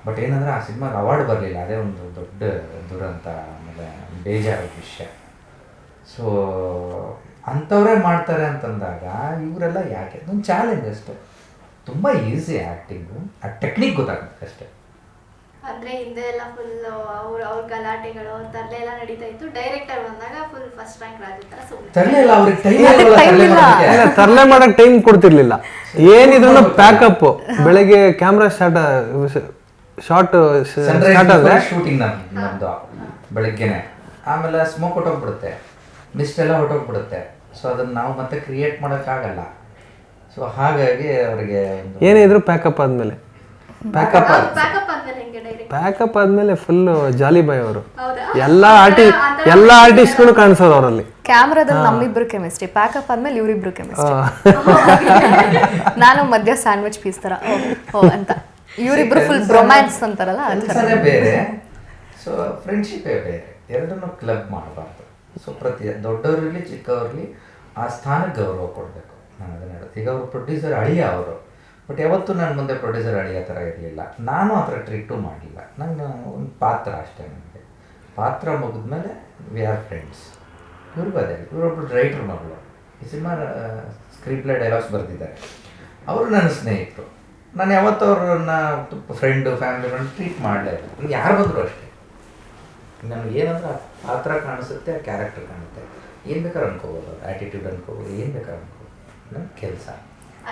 ಬಟ್ ಏನಂದರೆ ಆ ಸಿನಿಮಾಗೆ ಅವಾರ್ಡ್ ಬರಲಿಲ್ಲ, ಅದೇ ಒಂದು ದೊಡ್ಡ ದುರಂತ, ಆಮೇಲೆ ಬೇಜಾರ ವಿಷಯ. ಸೊ ಅಂಥವರೇ ಮಾಡ್ತಾರೆ ಅಂತಂದಾಗ ಇವರೆಲ್ಲ ಯಾಕೆ, ಒಂದು ಚಾಲೆಂಜ್ ಅಷ್ಟೇ. ತುಂಬ ಈಸಿ ಆ್ಯಕ್ಟಿಂಗು, ಆ ಟೆಕ್ನಿಕ್ ಗೊತ್ತಾಗುತ್ತೆ ಅಷ್ಟೇ. ಅಂದ್ರೆ ಹಿಂದೆ ಎಲ್ಲ ಫುಲ್ ಅವ್ರ ಗಲಾಟೆಗಳು ತರಲೆ ಎಲ್ಲ ನಡೀತಾ ಇತ್ತು. ಡೈರೆಕ್ಟರ್ ಬಂದಾಗ ಫುಲ್ ಫಸ್ಟ್ ರ್ಯಾಂಕ್ ರಾಜು ತರ ಸುಮ್ಮನೆ ತರಲೆ ಇಲ್ಲ, ಅವ್ರಿಗೆ ತರಲೆ ಮಾಡಕ್ ಟೈಮ್ ಕೊಡ್ತಿರ್ಲಿಲ್ಲ. ಸೊ ಏನಿದ್ರು ಪ್ಯಾಕಪ್ ಬೆಳಗ್ಗೆ ಕ್ಯಾಮ್ರಾ ಶಾರ್ಟ್ ಸ್ಟಾರ್ಟ್ ಆದ್ರೆ ಶೂಟಿಂಗ್ ನಮ್ದು ಬೆಳಗ್ಗೆನೆ, ಆಮೇಲೆ ಸ್ಮೋಕ್ ಹೊಟ್ಟೋಗ್ಬಿಡುತ್ತೆ, ಮಿಸ್ಟ್ ಎಲ್ಲ ಹೊಟ್ಟೋಗ್ಬಿಡುತ್ತೆ. ಸೊ ಅದನ್ನ ನಾವು ಮತ್ತೆ ಕ್ರಿಯೇಟ್ ಮಾಡೋಕ್ಕಾಗಲ್ಲ. ಸೊ ಹಾಗಾಗಿ ಅವರಿಗೆ ಏನಿದ್ರು ಪ್ಯಾಕಪ್ ಆದ್ಮೇಲೆ ಪ್ಯಾಕಪ್ ಆದ್ಮೇಲೆ ಹೆಂಗೆ ಡೈರೆಕ್ಟ್ ಪ್ಯಾಕಪ್ ಆದ್ಮೇಲೆ ಫುಲ್ ಜಾಲಿ ಬಾಯ್ ಅವರು. ಹೌದಾ? ಎಲ್ಲ ಆರ್ಟಿಸ್ಟ್ಗಳು ಕಾಣಿಸೋರು ಅವರಲ್ಲಿ. ಕ್ಯಾಮ್ರಾದಲ್ಲಿ ನಮ್ಮಿಬ್ರು ಕೆಮಿಸ್ಟ್ರಿ, ಪ್ಯಾಕಪ್ ಆದ್ಮೇಲೆ ಇವರಿಬ್ರು ಕೆಮಿಸ್ಟ್ರಿ. ನಾನು ಮಧ್ಯ ಸ್ಯಾಂಡ್ವಿಚ್ ಪೀಸ್ ತರ ಓ ಅಂತ, ಇವರಿಬ್ರು ಫುಲ್ ರೊಮ್ಯಾನ್ಸ್ ಅಂತಾರಲ್ಲ ಆ ಥರ. ಕೆಲಸನೇ ಬೇರೆ, ಸೊ ಫ್ರೆಂಡ್ಶಿಪ್ಪೇ ಬೇರೆ. ಎರಡನ್ನೂ ಕ್ಲಬ್ ಮಾಡಬಾರ್ದು. ಸೊ ದೊಡ್ಡವರಲ್ಲಿ ಚಿಕ್ಕವರಲ್ಲಿ ಆ ಸ್ಥಾನಕ್ಕೆ ಗೌರವ ಕೊಡಬೇಕು. ನಾನು ಅದನ್ನ ಹೇಳೋದು. ಈಗ ಅವರು ಪ್ರೊಡ್ಯೂಸರ್ ಅಳಿಯ ಅವರು, ಬಟ್ ಯಾವತ್ತೂ ನನ್ನ ಮುಂದೆ ಪ್ರೊಡ್ಯೂಸರ್ ಅಳಿಯ ಥರ ಇರಲಿಲ್ಲ. ನಾನು ಆ ಥರ ಟ್ರೀಟು ಮಾಡಲಿಲ್ಲ. ನನ್ನ ಒಂದು ಪಾತ್ರ ಅಷ್ಟೇ. ನನಗೆ ಪಾತ್ರ ಮುಗಿದ್ಮೇಲೆ ವಿ ಆರ್ ಫ್ರೆಂಡ್ಸ್. ಇವ್ರಿಗೂ ಅದೇ, ಇವರೊಬ್ಬರು ರೈಟರ್ ಮಗಳು, ಈ ಸಿನಿಮಾ ಸ್ಕ್ರೀನ್ ಪ್ಲೇ ಡೈಲಾಗ್ಸ್ ಬರೆದಿದ್ದಾರೆ. ಅವರು ನನ್ನ ಸ್ನೇಹಿತರು. ನಾನು ಯಾವತ್ತೂ ಅವ್ರನ್ನ ಫ್ರೆಂಡು ಫ್ಯಾಮಿಲಿ ಟ್ರೀಟ್ ಮಾಡಲೇ ಇಲ್ಲ. ಯಾರು ಬಂದರೂ ಅಷ್ಟೇ. ನನಗೆ ಏನಂದ್ರೆ ಆ ಪಾತ್ರ ಕಾಣಿಸುತ್ತೆ, ಆ ಕ್ಯಾರೆಕ್ಟರ್ ಕಾಣುತ್ತೆ. ಏನು ಬೇಕಾದ್ರೂ ಅನ್ಕೋಬೋದು, ಆ್ಯಟಿಟ್ಯೂಡ್ ಅನ್ಕೋಬೋದು, ಏನು ಬೇಕಾದ್ರೂ ಅನ್ಕೋಬೋದು. ನನ್ನ ಕೆಲಸ